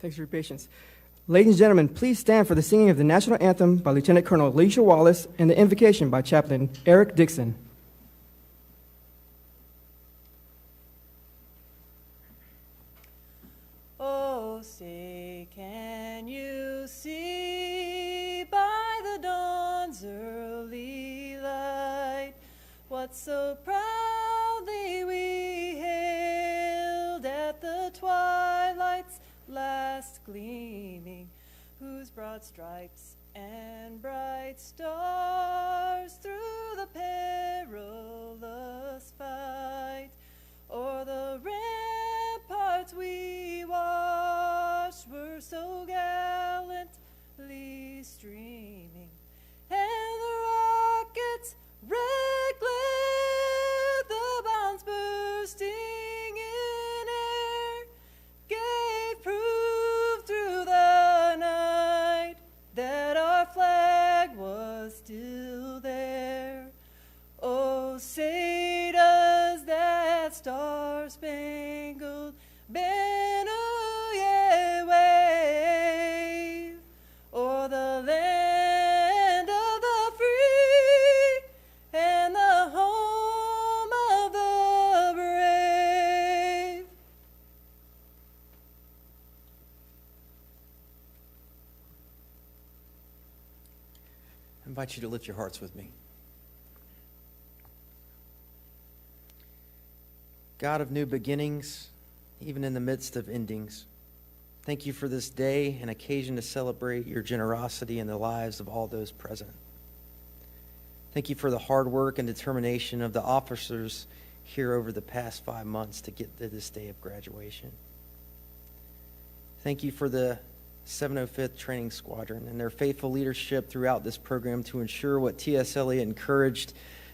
Thanks for your patience. Ladies and gentlemen, please stand for the singing of the National Anthem by Lieutenant Colonel Alicia Wallace and the invocation by Chaplain Eric Dixon. Oh, say, can you see by the dawn's early light what so proudly we hailed at the twilight's last gleaming, whose broad stripes and bright stars through the perilous fight o'er the ramparts we watched were so gallantly streaming, and the rockets' red glare, the bombs bursting in air, gave proof through the night that our flag was still there. Oh, say does that star-spangled banner yet wave o'er the land of the free and the home of the brave. I invite you to lift your hearts with me. God of new beginnings, even in the midst of endings, thank you for this day, an occasion to celebrate your generosity in the lives of all those present. Thank you for the hard work and determination of the officers here over the past 5 months to get to this day of graduation. Thank you for the 705th Training Squadron and their faithful leadership throughout this program to ensure what T.S. Eliot encouraged,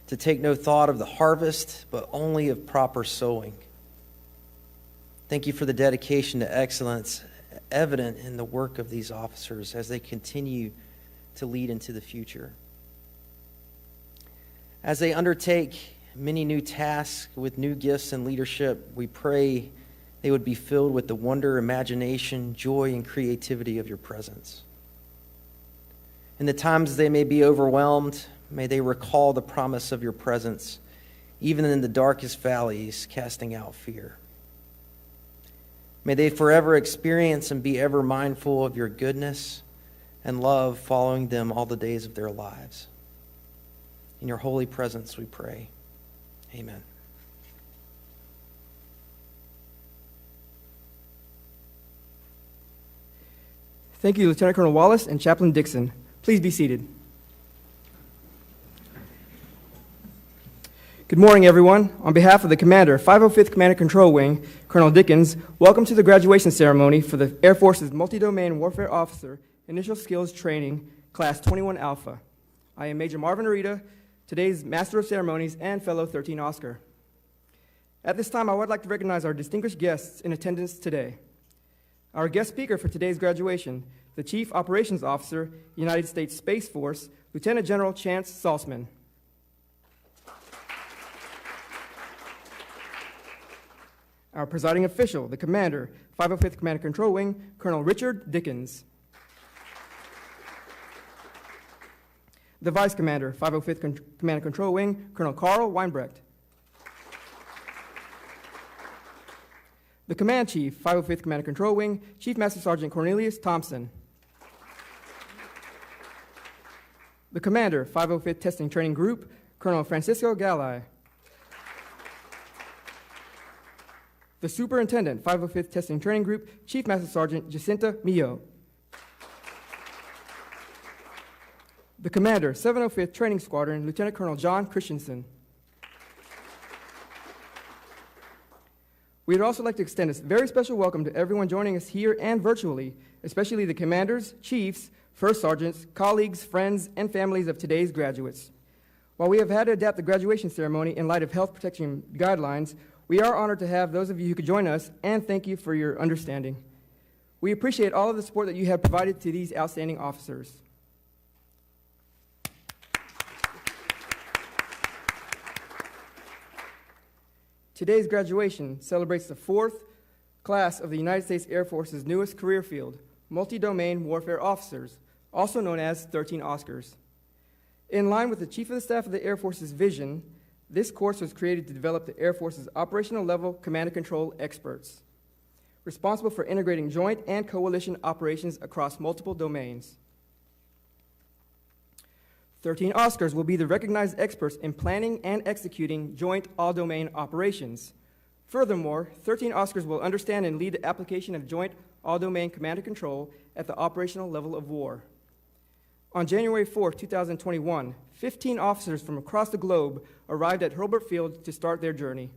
to take no thought of the harvest, but only of proper sowing. Thank you for the dedication to excellence evident in the work of these officers as they continue to lead into the future. As they undertake many new tasks with new gifts and leadership, we pray they would be filled with the wonder, imagination, joy, and creativity of your presence. In the times they may be overwhelmed, may they recall the promise of your presence, even in the darkest valleys, casting out fear. May they forever experience and be ever mindful of your goodness and love following them all the days of their lives. In your holy presence we pray. Amen. Thank you, Lieutenant Colonel Wallace and Chaplain Dixon. Please be seated. Good morning, everyone. On behalf of the Commander, 505th Command and Control Wing, Colonel Dickens, welcome to the graduation ceremony for the Air Force's Multi-Domain Warfare Officer Initial Skills Training, Class 21 Alpha. I am Major Marvin Arita, today's Master of Ceremonies and Fellow 13 Oscar. At this time, I would like to recognize our distinguished guests in attendance today. Our guest speaker for today's graduation, the Chief Operations Officer, United States Space Force, Lieutenant General Chance Saltzman. Our presiding official, the Commander, 505th Command and Control Wing, Colonel Richard Dickens. The Vice Commander, 505th Command and Control Wing, Colonel Carl Weinbrecht. The Command Chief, 505th Command and Control Wing, Chief Master Sergeant Cornelius Thompson. The Commander, 505th Testing Training Group, Colonel Francisco Galli. The Superintendent, 505th Testing Training Group, Chief Master Sergeant Jacinta Millo. The Commander, 705th Training Squadron, Lieutenant Colonel John Christensen. We'd also like to extend a very special welcome to everyone joining us here and virtually, especially the commanders, chiefs, first sergeants, colleagues, friends, and families of today's graduates. While we have had to adapt the graduation ceremony in light of health protection guidelines, we are honored to have those of you who could join us, and thank you for your understanding. We appreciate all of the support that you have provided to these outstanding officers. Today's graduation celebrates the 4th class of the United States Air Force's newest career field, multi-domain warfare officers, also known as 13 Oscars. In line with the Chief of the Staff of the Air Force's vision, this course was created to develop the Air Force's operational level command and control experts, responsible for integrating joint and coalition operations across multiple domains. 13 Oscars will be the recognized experts in planning and executing joint all-domain operations. Furthermore, 13 Oscars will understand and lead the application of joint all-domain command and control at the operational level of war. On January 4, 2021, 15 officers from across the globe arrived at Hurlburt Field to start their journey.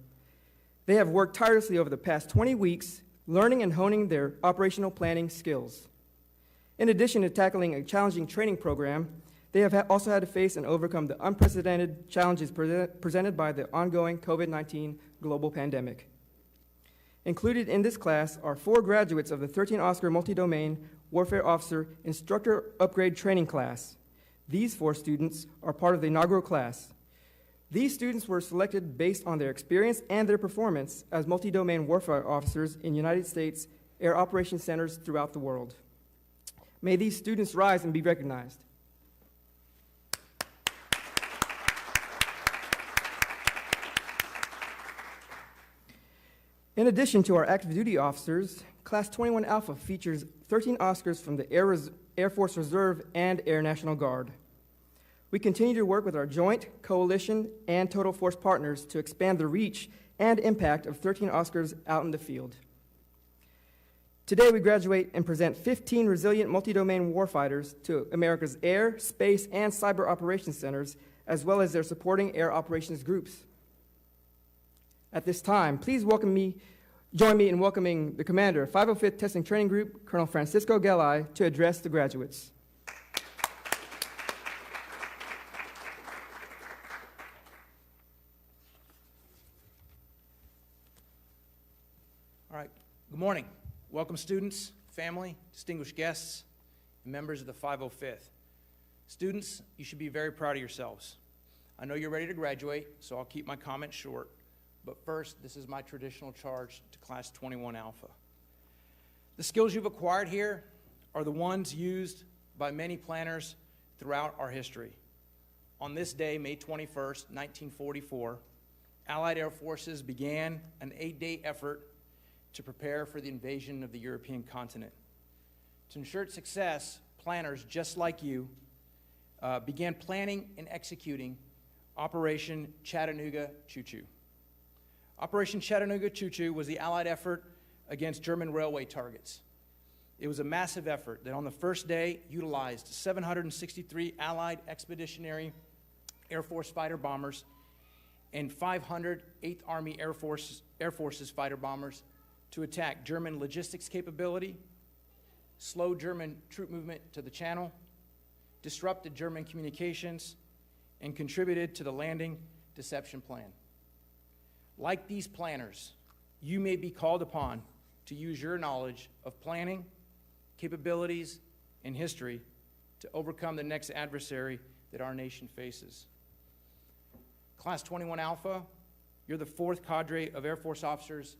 They have worked tirelessly over the past 20 weeks, learning and honing their operational planning skills. In addition to tackling a challenging training program, they have also had to face and overcome the unprecedented challenges presented by the ongoing COVID-19 global pandemic. Included in this class are 4 graduates of the 13 Oscar Multi-Domain Warfare Officer Instructor Upgrade Training class. These 4 students are part of the inaugural class. These students were selected based on their experience and their performance as multi-domain warfare officers in United States Air Operations Centers throughout the world. May these students rise and be recognized. In addition to our active duty officers, Class 21 Alpha features 13 Oscars from the Air Force Reserve and Air National Guard. We continue to work with our joint, coalition, and total force partners to expand the reach and impact of 13 Oscars out in the field. Today, we graduate and present 15 resilient multi-domain warfighters to America's air, space, and cyber operations centers, as well as their supporting air operations groups. At this time, please join me in welcoming the commander of 505th Testing Training Group, Colonel Francisco Galli, to address the graduates. All right, good morning. Welcome students, family, distinguished guests, and members of the 505th. Students, you should be very proud of yourselves. I know you're ready to graduate, so I'll keep my comments short. But first, this is my traditional charge to Class 21 Alpha. The skills you've acquired here are the ones used by many planners throughout our history. On this day, May 21st, 1944, Allied Air Forces began an 8-day effort to prepare for the invasion of the European continent. To ensure its success, planners just like you began planning and executing Operation Chattanooga Choo-Choo. Operation Chattanooga Choo-Choo was the Allied effort against German railway targets. It was a massive effort that on the first day utilized 763 Allied Expeditionary Air Force fighter bombers and 500 8th Army Air Force's fighter bombers to attack German logistics capability, slow German troop movement to the Channel, disrupted German communications, and contributed to the landing deception plan. Like these planners, you may be called upon to use your knowledge of planning, capabilities, and history to overcome the next adversary that our nation faces. Class 21 Alpha, you're the 4th cadre of Air Force officers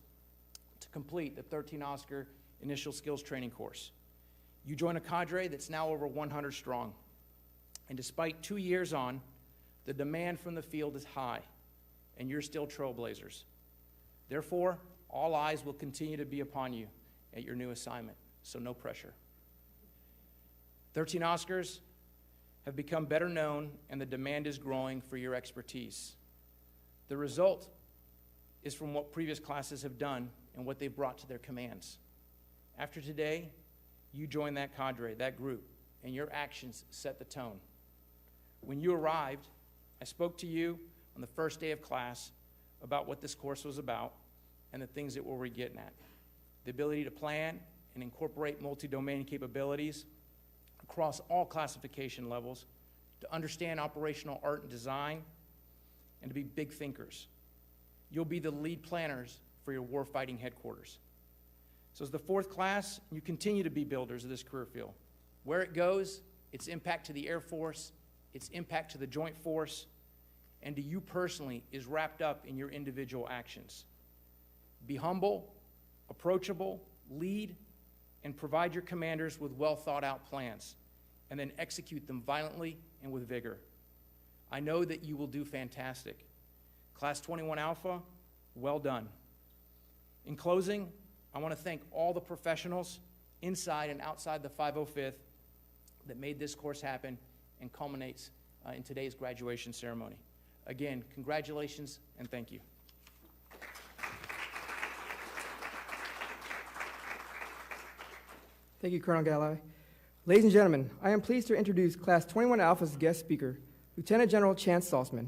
to complete the 13 Oscar Initial Skills Training course. You join a cadre that's now over 100 strong. And despite 2 years on, the demand from the field is high, and you're still trailblazers. Therefore, all eyes will continue to be upon you at your new assignment, so no pressure. 13 Oscars have become better known, and the demand is growing for your expertise. The result is from what previous classes have done and what they've brought to their commands. After today, you join that cadre, that group, and your actions set the tone. When you arrived, I spoke to you on the first day of class about what this course was about and the things that we're getting at. The ability to plan and incorporate multi-domain capabilities across all classification levels, to understand operational art and design, and to be big thinkers. You'll be the lead planners for your warfighting headquarters. So as the 4th class, you continue to be builders of this career field. Where it goes, its impact to the Air Force, its impact to the Joint Force, and to you personally is wrapped up in your individual actions. Be humble, approachable, lead, and provide your commanders with well-thought-out plans, and then execute them violently and with vigor. I know that you will do fantastic. Class 21 Alpha, well done. In closing, I want to thank all the professionals inside and outside the 505th that made this course happen and culminates in today's graduation ceremony. Again, congratulations and thank you. Thank you, Colonel Galloway. Ladies and gentlemen, I am pleased to introduce Class 21 Alpha's guest speaker, Lieutenant General Chance Saltzman.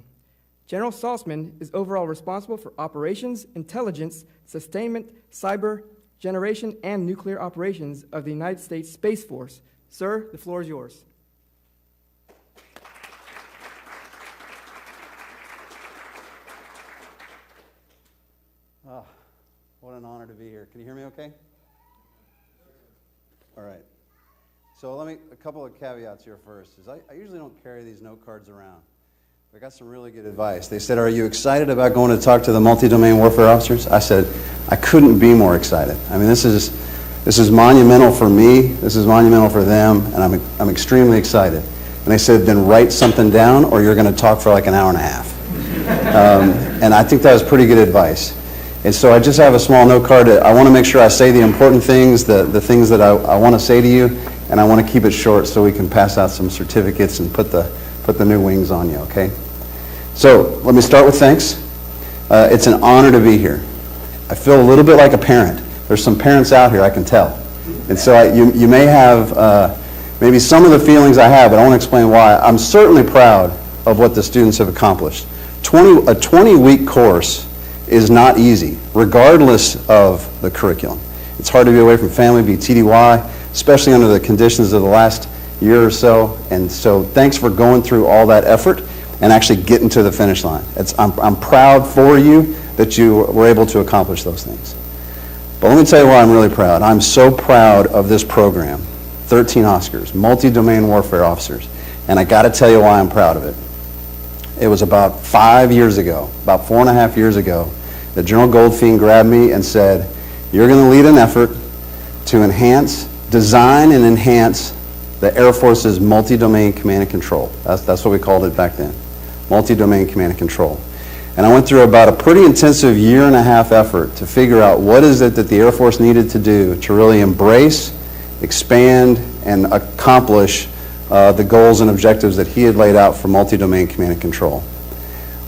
General Saltzman is overall responsible for operations, intelligence, sustainment, cyber, generation, and nuclear operations of the United States Space Force. Sir, the floor is yours. Oh, what an honor to be here. Can you hear me okay? All right. So a couple of caveats here first. Is I usually don't carry these note cards around. I got some really good advice. They said, "Are you excited about going to talk to the multi-domain warfare officers?" I said, I couldn't be more excited. I mean, this is monumental for me. This is monumental for them, and I'm extremely excited. And they said, "Then write something down, or you're going to talk for like an hour and a half." And I think that was pretty good advice. And so I just have a small note card. I want to make sure I say the important things, the things that I want to say to you, and I want to keep it short so we can pass out some certificates and put the new wings on you, okay? So let me start with thanks. It's an honor to be here. I feel a little bit like a parent. There's some parents out here, I can tell. And so you may have maybe some of the feelings I have, but I want to explain why. I'm certainly proud of what the students have accomplished. A 20-week course is not easy, regardless of the curriculum. It's hard to be away from family, be TDY, especially under the conditions of the last year or so. And so thanks for going through all that effort and actually getting to the finish line. I'm proud for you that you were able to accomplish those things. But let me tell you why I'm really proud. I'm so proud of this program, 13 Oscars, multi-domain warfare officers, and I got to tell you why I'm proud of it. It was about 5 years ago, about 4.5 years ago, that General Goldfein grabbed me and said, "You're going to lead an effort to design and enhance the Air Force's multi-domain command and control." That's what we called it back then, multi-domain command and control. And I went through about a pretty intensive 1.5 year effort to figure out what is it that the Air Force needed to do to really embrace, expand, and accomplish the goals and objectives that he had laid out for multi-domain command and control.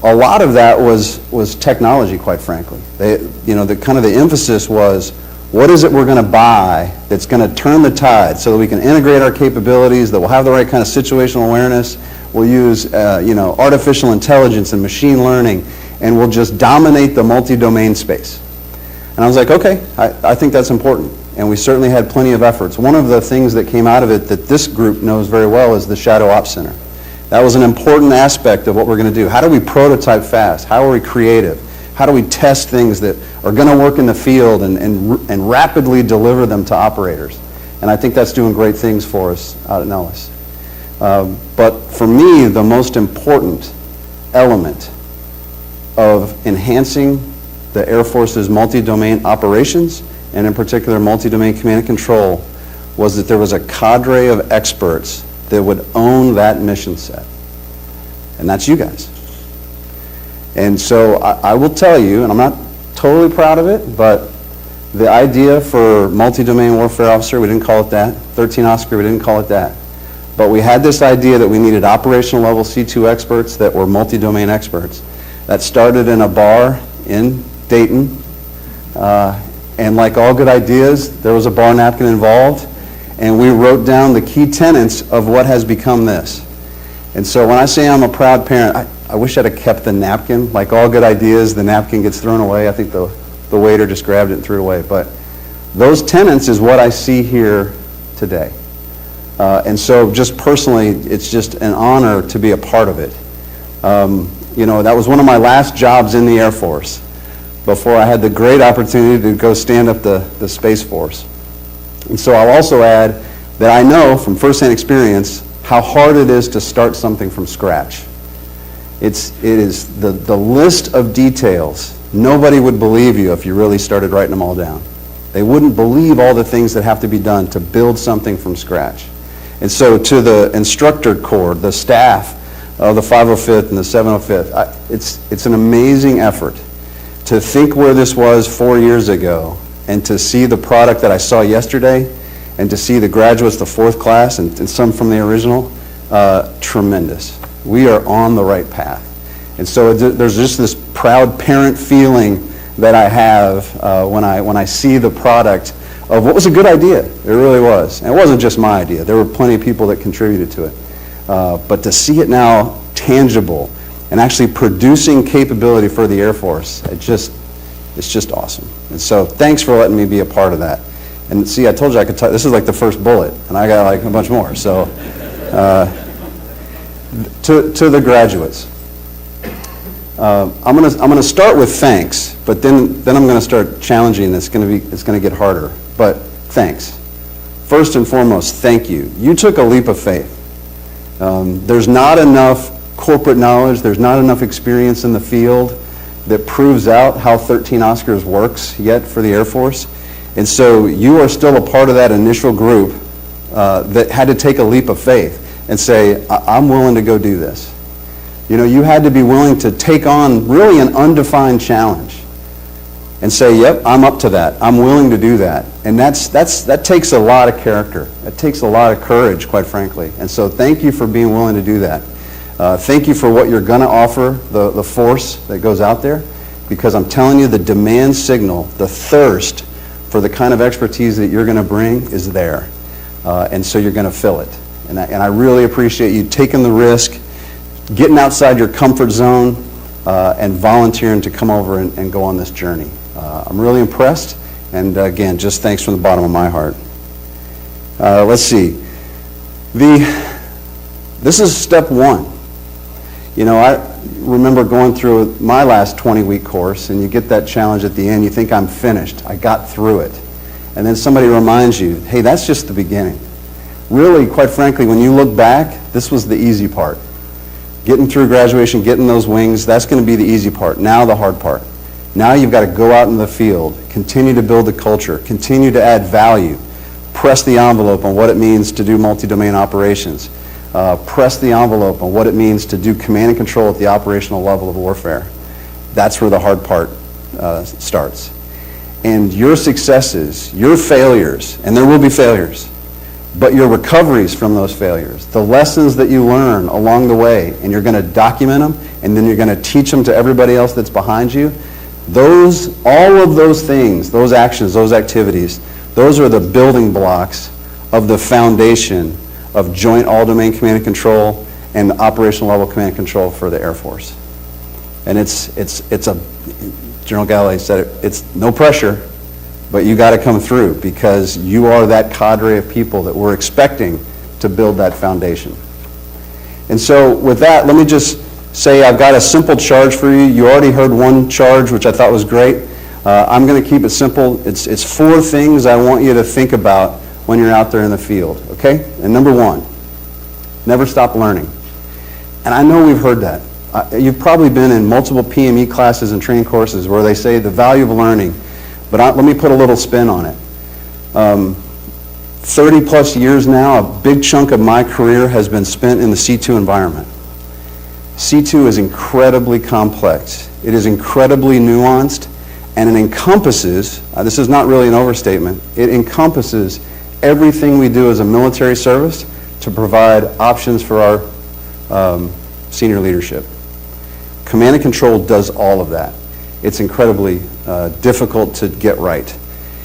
A lot of that was technology, quite frankly. The emphasis was, what is it we're going to buy that's going to turn the tide so that we can integrate our capabilities, that we'll have the right kind of situational awareness, we'll use artificial intelligence and machine learning, and we'll just dominate the multi-domain space. And I was like, okay, I think that's important. And we certainly had plenty of efforts. One of the things that came out of it that this group knows very well is the Shadow Ops Center. That was an important aspect of what we're going to do. How do we prototype fast? How are we creative? How do we test things that are going to work in the field and rapidly deliver them to operators? And I think that's doing great things for us out at Nellis. But for me, the most important element of enhancing the Air Force's multi-domain operations, and in particular multi-domain command and control, was that there was a cadre of experts that would own that mission set. And that's you guys. And so I will tell you, and I'm not totally proud of it, but the idea for multi-domain warfare officer, we didn't call it that. 13 Oscar, we didn't call it that. But we had this idea that we needed operational level C2 experts that were multi-domain experts. That started in a bar in Dayton. And like all good ideas, there was a bar napkin involved. And we wrote down the key tenets of what has become this. And so when I say I'm a proud parent, I wish I'd have kept the napkin. Like all good ideas, the napkin gets thrown away. I think the waiter just grabbed it and threw it away. But those tenets is what I see here today. And so just personally, it's just an honor to be a part of it. That was one of my last jobs in the Air Force before I had the great opportunity to go stand up the Space Force. And so I'll also add that I know from firsthand experience how hard it is to start something from scratch. It is the list of details. Nobody would believe you if you really started writing them all down. They wouldn't believe all the things that have to be done to build something from scratch. And so to the instructor corps, the staff of the 505th and the 705th, it's an amazing effort to think where this was 4 years ago and to see the product that I saw yesterday and to see the graduates, the fourth class, and some from the original, tremendous. We are on the right path. And so there's just this proud parent feeling that I have when I see the product of what was a good idea. It really was. And it wasn't just my idea. There were plenty of people that contributed to it. But to see it now tangible and actually producing capability for the Air Force, it's just awesome. And so thanks for letting me be a part of that. And see, I told you I could this is like the first bullet, and I got like a bunch more. So to the graduates. I'm gonna start with thanks, but then I'm gonna start challenging. It's gonna get harder. But thanks. First and foremost, thank you. You took a leap of faith. There's not enough corporate knowledge. There's not enough experience in the field that proves out how 13 Oscars works yet for the Air Force. And so you are still a part of that initial group that had to take a leap of faith and say, I'm willing to go do this. You know, you had to be willing to take on really an undefined challenge and say, yep, I'm up to that. I'm willing to do that. And that takes a lot of character. It takes a lot of courage, quite frankly. And so thank you for being willing to do that. Thank you for what you're going to offer the force that goes out there, because I'm telling you, the demand signal, the thirst for the kind of expertise that you're going to bring is there. And so you're going to fill it. And I really appreciate you taking the risk, getting outside your comfort zone, and volunteering to come over and go on this journey. I'm really impressed, and again, just thanks from the bottom of my heart. Let's see. This is step one. You know, I remember going through my last 20-week course, and you get that challenge at the end. You think, I'm finished. I got through it. And then somebody reminds you, hey, that's just the beginning. Really, quite frankly, when you look back, this was the easy part. Getting through graduation, getting those wings, that's going to be the easy part. Now the hard part. Now you've got to go out in the field, continue to build the culture, continue to add value, press the envelope on what it means to do multi-domain operations, press the envelope on what it means to do command and control at the operational level of warfare. That's where the hard part starts. And your successes, your failures, and there will be failures, but your recoveries from those failures, the lessons that you learn along the way, and you're going to document them, and then you're going to teach them to everybody else that's behind you, all of those things, those actions, those activities, those are the building blocks of the foundation of joint all-domain command and control and operational level command and control for the Air Force. And General Galloway said it, it's no pressure, but you got to come through, because you are that cadre of people that we're expecting to build that foundation. And so with that, let me just say I've got a simple charge for you. You already heard one charge, which I thought was great. I'm going to keep it simple. It's 4 things I want you to think about when you're out there in the field, okay? And number 1, never stop learning. And I know we've heard that. You've probably been in multiple PME classes and training courses where they say the value of learning, but let me put a little spin on it. 30 plus years now, a big chunk of my career has been spent in the C2 environment. C2 is incredibly complex. It is incredibly nuanced, and it encompasses, this is not really an overstatement, it encompasses everything we do as a military service to provide options for our senior leadership. Command and control does all of that. It's incredibly difficult to get right.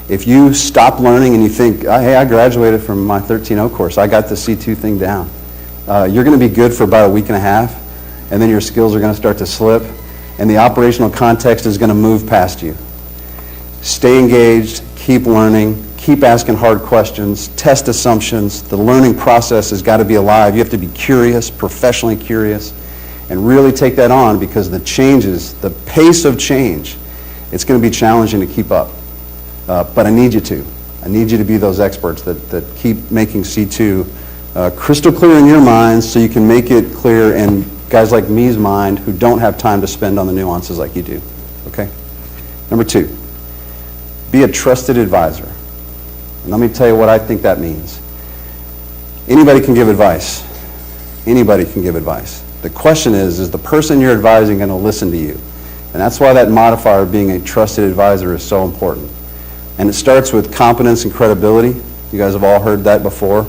If you stop learning and you think, hey, I graduated from my 13-0 course, I got the C2 thing down, you're going to be good for about a week and a half, and then your skills are going to start to slip, and the operational context is going to move past you. Stay engaged, keep learning, keep asking hard questions, test assumptions. The learning process has got to be alive. You have to be curious, professionally curious, and really take that on, because the changes, the pace of change, it's going to be challenging to keep up. But I need you to. I need you to be those experts that keep making C2 crystal clear in your minds, so you can make it clear in guys like me's mind who don't have time to spend on the nuances like you do. Okay? Number 2, Be a trusted advisor. And let me tell you what I think that means. Anybody can give advice. Anybody can give advice. The question is the person you're advising going to listen to you? And that's why that modifier of being a trusted advisor is so important. And it starts with competence and credibility. You guys have all heard that before.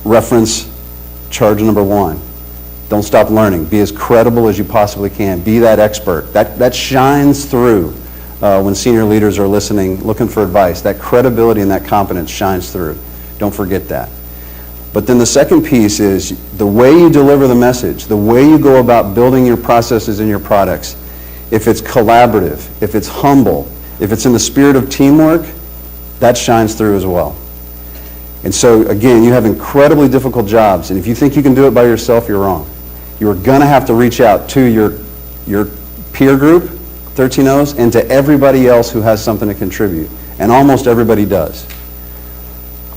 Reference charge number 1. Don't stop learning. Be as credible as you possibly can. Be that expert. That shines through when senior leaders are listening, looking for advice. That credibility and that competence shines through. Don't forget that. But then the second piece is the way you deliver the message, the way you go about building your processes and your products. If it's collaborative, if it's humble, if it's in the spirit of teamwork, that shines through as well. And so, again, you have incredibly difficult jobs, and if you think you can do it by yourself, you're wrong. You are going to have to reach out to your peer group, 13Os, and to everybody else who has something to contribute, and almost everybody does.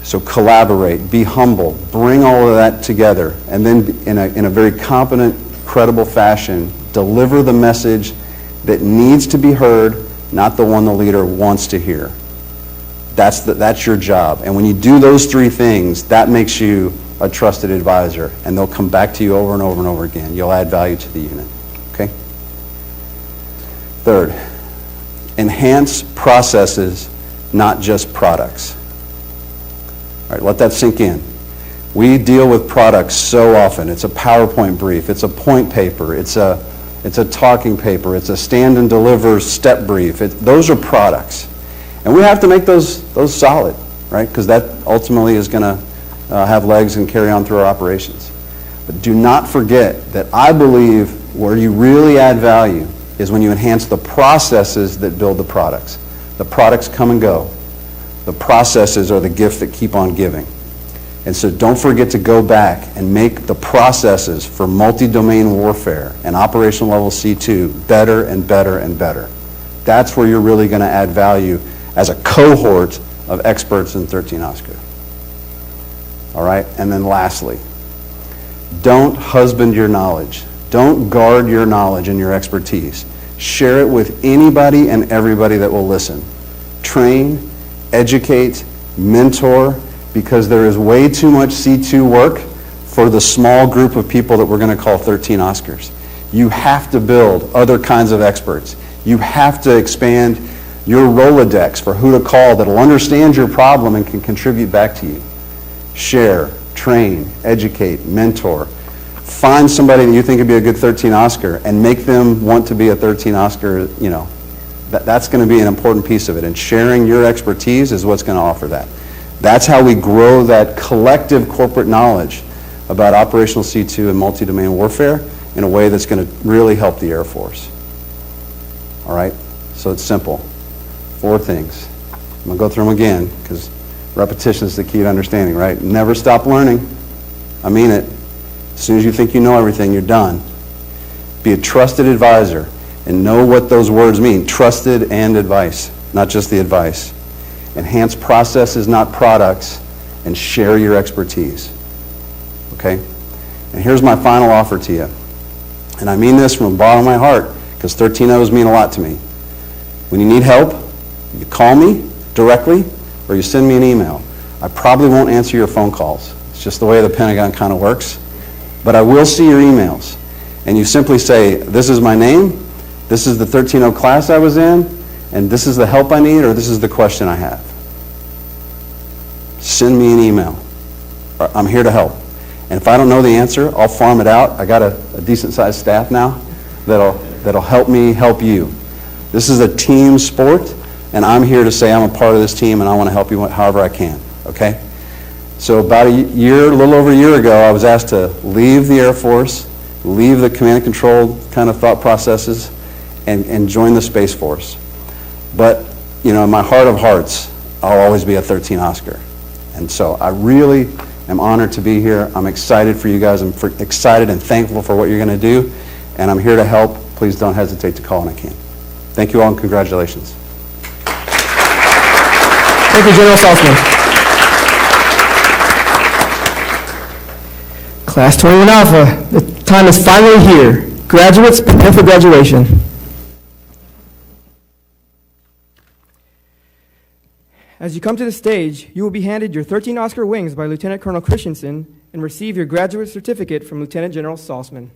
So collaborate, be humble, bring all of that together, and then in a very competent, credible fashion, deliver the message that needs to be heard, not the one the leader wants to hear. That's your job. And when you do those 3 things, that makes you a trusted advisor, and they'll come back to you over and over and over again. You'll add value to the unit. Okay? Third, enhance processes, not just products. All right, let that sink in. We deal with products so often. It's a PowerPoint brief, it's a point paper, it's a talking paper, it's a stand and deliver step brief. Those are products. And we have to make those solid, right? Because that ultimately is going to have legs and carry on through our operations. But do not forget that I believe where you really add value is when you enhance the processes that build the products. The products come and go. The processes are the gift that keep on giving. And so don't forget to go back and make the processes for multi-domain warfare and operational level C2 better and better and better. That's where you're really going to add value as a cohort of experts in 13 Oscar. All right? And then lastly, don't husband your knowledge. Don't guard your knowledge and your expertise. Share it with anybody and everybody that will listen. Train, educate, mentor, because there is way too much C2 work for the small group of people that we're going to call 13 Oscars. You have to build other kinds of experts. You have to expand your Rolodex for who to call that will understand your problem and can contribute back to you. Share, train, educate, mentor. Find somebody that you think would be a good 13 Oscar and make them want to be a 13 Oscar, That's going to be an important piece of it. And sharing your expertise is what's going to offer that. That's how we grow that collective corporate knowledge about operational C2 and multi-domain warfare in a way that's going to really help the Air Force. All right? So it's simple. 4 things. I'm going to go through them again because repetition is the key to understanding, right? Never stop learning. I mean it. As soon as you think you know everything, you're done. Be a trusted advisor and know what those words mean. Trusted and advice, not just the advice. Enhance processes, not products, and share your expertise. Okay? And here's my final offer to you. And I mean this from the bottom of my heart because 13Os mean a lot to me. When you need help, you call me directly or you send me an email. I probably won't answer your phone calls. It's just the way the Pentagon kind of works. But I will see your emails. And you simply say, this is my name, this is the 13O class I was in, and this is the help I need, or this is the question I have. Send me an email. I'm here to help. And if I don't know the answer, I'll farm it out. I got a decent-sized staff now that'll help me help you. This is a team sport, and I'm here to say I'm a part of this team, and I want to help you however I can, okay? So about a little over a year ago, I was asked to leave the Air Force, leave the command and control kind of thought processes, and join the Space Force. But, in my heart of hearts, I'll always be a 13 Oscar. And so I really am honored to be here. I'm excited for you guys. I'm excited and thankful for what you're going to do. And I'm here to help. Please don't hesitate to call when I can. Thank you all and congratulations. Thank you, General Saltzman. Class 21 Alpha, the time is finally here. Graduates, prepare for graduation. As you come to the stage, you will be handed your 13 Oscar wings by Lieutenant Colonel Christensen and receive your graduate certificate from Lieutenant General Saltzman.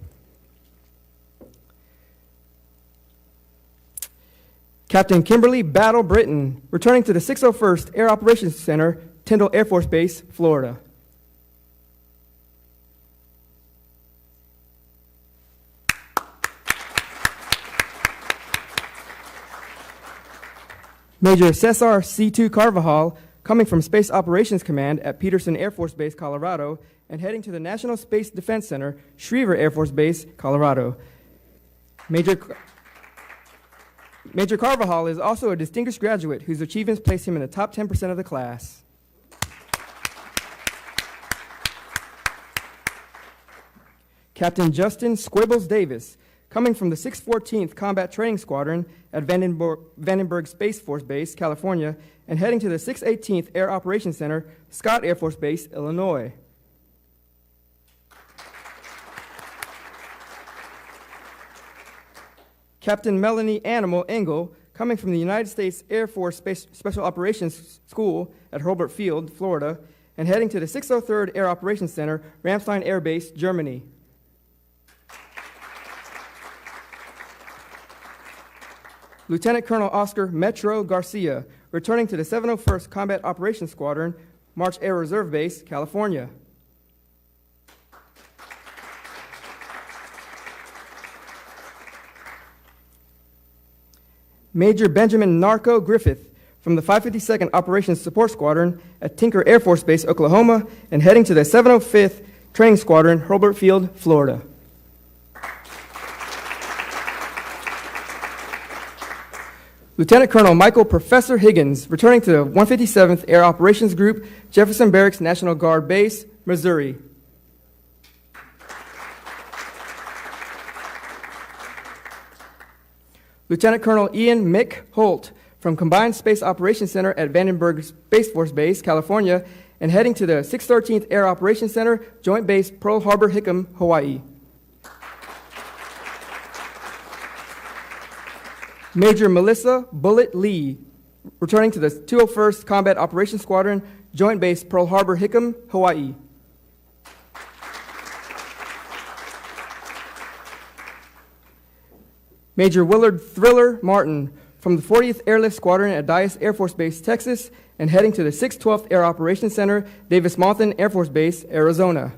Captain Kimberly Battle Britton, returning to the 601st Air Operations Center, Tyndall Air Force Base, Florida. Major Cesar C2 Carvajal, coming from Space Operations Command at Peterson Air Force Base, Colorado, and heading to the National Space Defense Center, Schriever Air Force Base, Colorado. Major Carvajal is also a distinguished graduate whose achievements place him in the top 10% of the class. Captain Justin Squibbles Davis, coming from the 614th Combat Training Squadron at Vandenberg Space Force Base, California, and heading to the 618th Air Operations Center, Scott Air Force Base, Illinois. Captain Melanie Animal Engel, coming from the United States Air Force Special Operations School at Hurlburt Field, Florida, and heading to the 603rd Air Operations Center, Ramstein Air Base, Germany. Lieutenant Colonel Oscar Metro Garcia, returning to the 701st Combat Operations Squadron, March Air Reserve Base, California. Major Benjamin Narco Griffith, from the 552nd Operations Support Squadron at Tinker Air Force Base, Oklahoma, and heading to the 705th Training Squadron, Hurlburt Field, Florida. Lieutenant Colonel Michael Professor Higgins, returning to the 157th Air Operations Group, Jefferson Barracks National Guard Base, Missouri. Lieutenant Colonel Ian Mick Holt, from Combined Space Operations Center at Vandenberg Space Force Base, California, and heading to the 613th Air Operations Center, Joint Base Pearl Harbor Hickam, Hawaii. Major Melissa Bullet Lee, returning to the 201st Combat Operations Squadron, Joint Base Pearl Harbor Hickam, Hawaii. Major Willard Thriller Martin, from the 40th Airlift Squadron at Dyess Air Force Base, Texas, and heading to the 612th Air Operations Center, Davis-Monthan Air Force Base, Arizona.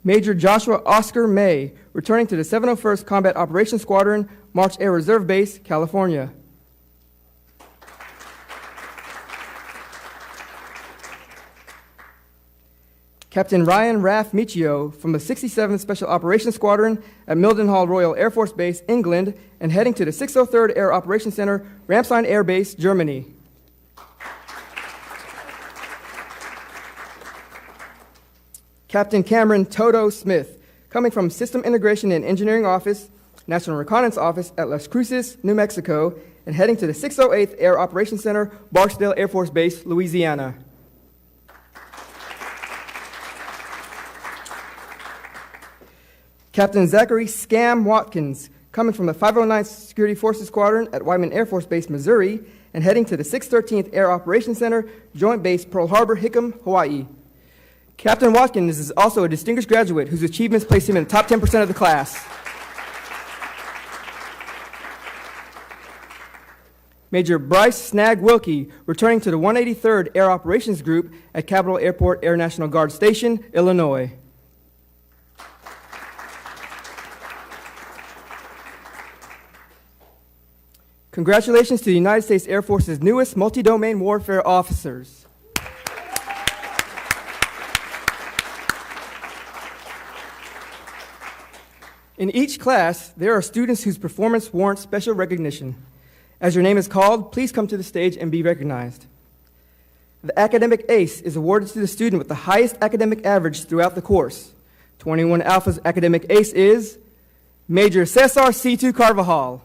Major Joshua Oscar May, returning to the 701st Combat Operations Squadron, March Air Reserve Base, California. Captain Ryan Raff Michio, from the 67th Special Operations Squadron at Mildenhall Royal Air Force Base, England, and heading to the 603rd Air Operations Center, Ramstein Air Base, Germany. Captain Cameron Toto Smith, coming from System Integration and Engineering Office, National Reconnaissance Office at Las Cruces, New Mexico, and heading to the 608th Air Operations Center, Barksdale Air Force Base, Louisiana. Captain Zachary Scam Watkins, coming from the 509th Security Forces Squadron at Wyman Air Force Base, Missouri, and heading to the 613th Air Operations Center, Joint Base Pearl Harbor, Hickam, Hawaii. Captain Watkins is also a distinguished graduate whose achievements place him in the top 10% of the class. Major Bryce Snag Wilkie, returning to the 183rd Air Operations Group at Capitol Airport Air National Guard Station, Illinois. Congratulations to the United States Air Force's newest multi-domain warfare officers. In each class, there are students whose performance warrants special recognition. As your name is called, please come to the stage and be recognized. The academic ace is awarded to the student with the highest academic average throughout the course. 21 Alpha's academic ace is Major Cesar C2 Carvajal.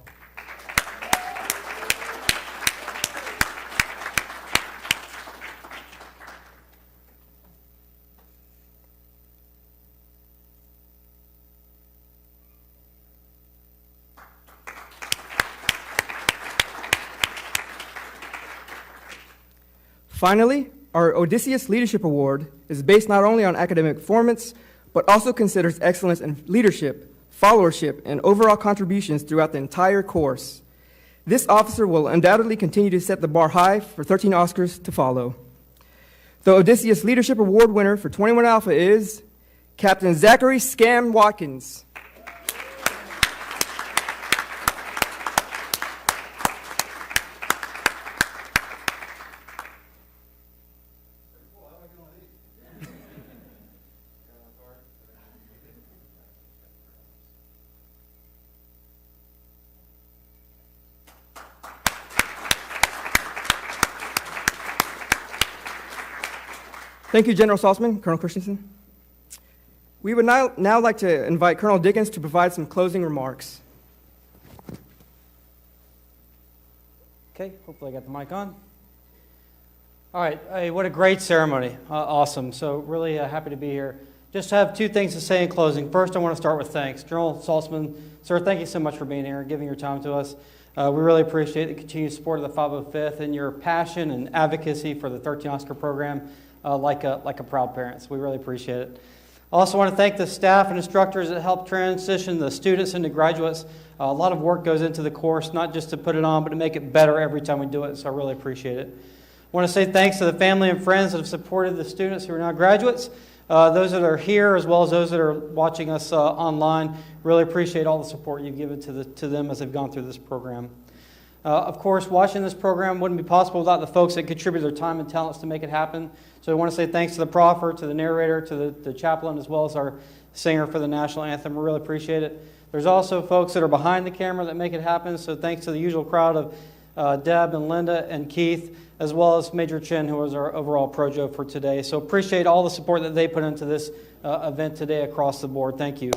Finally, our Odysseus Leadership Award is based not only on academic performance, but also considers excellence in leadership, followership, and overall contributions throughout the entire course. This officer will undoubtedly continue to set the bar high for 13 Oscars to follow. The Odysseus Leadership Award winner for 21 Alpha is Captain Zachary Scam Watkins. Thank you, General Saltzman, Colonel Christensen. We would now like to invite Colonel Dickens to provide some closing remarks. Okay, hopefully I got the mic on. All right, hey, what a great ceremony. Awesome. So really happy to be here. Just have two things to say in closing. First, I want to start with thanks. General Saltzman, sir, thank you so much for being here and giving your time to us. We really appreciate the continued support of the 505th and your passion and advocacy for the 13 Oscar program like a proud parent. So we really appreciate it. I also want to thank the staff and instructors that helped transition the students into graduates. A lot of work goes into the course, not just to put it on, but to make it better every time we do it, so I really appreciate it. I want to say thanks to the family and friends that have supported the students who are now graduates, those that are here as well as those that are watching us online. Really appreciate all the support you've given to them as they've gone through this program. Of course, watching this program wouldn't be possible without the folks that contribute their time and talents to make it happen. So I want to say thanks to the proffer, to the narrator, to the chaplain, as well as our singer for the National Anthem. We really appreciate it. There's also folks that are behind the camera that make it happen. So thanks to the usual crowd of Deb and Linda and Keith, as well as Major Chin, who was our overall projo for today. So appreciate all the support that they put into this event today across the board. Thank you.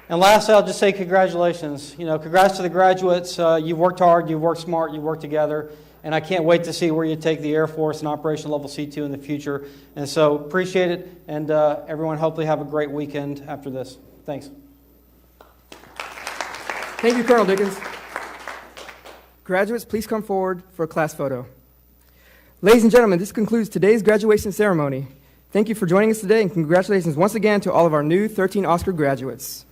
And lastly, I'll just say congratulations. Congrats to the graduates. You've worked hard, you've worked smart, you've worked together, and I can't wait to see where you take the Air Force and Operation Level C2 in the future. And so appreciate it, and everyone hopefully have a great weekend after this. Thanks. Thank you, Colonel Dickens. Graduates, please come forward for a class photo. Ladies and gentlemen, this concludes today's graduation ceremony. Thank you for joining us today, and congratulations once again to all of our new 13 Oscar graduates.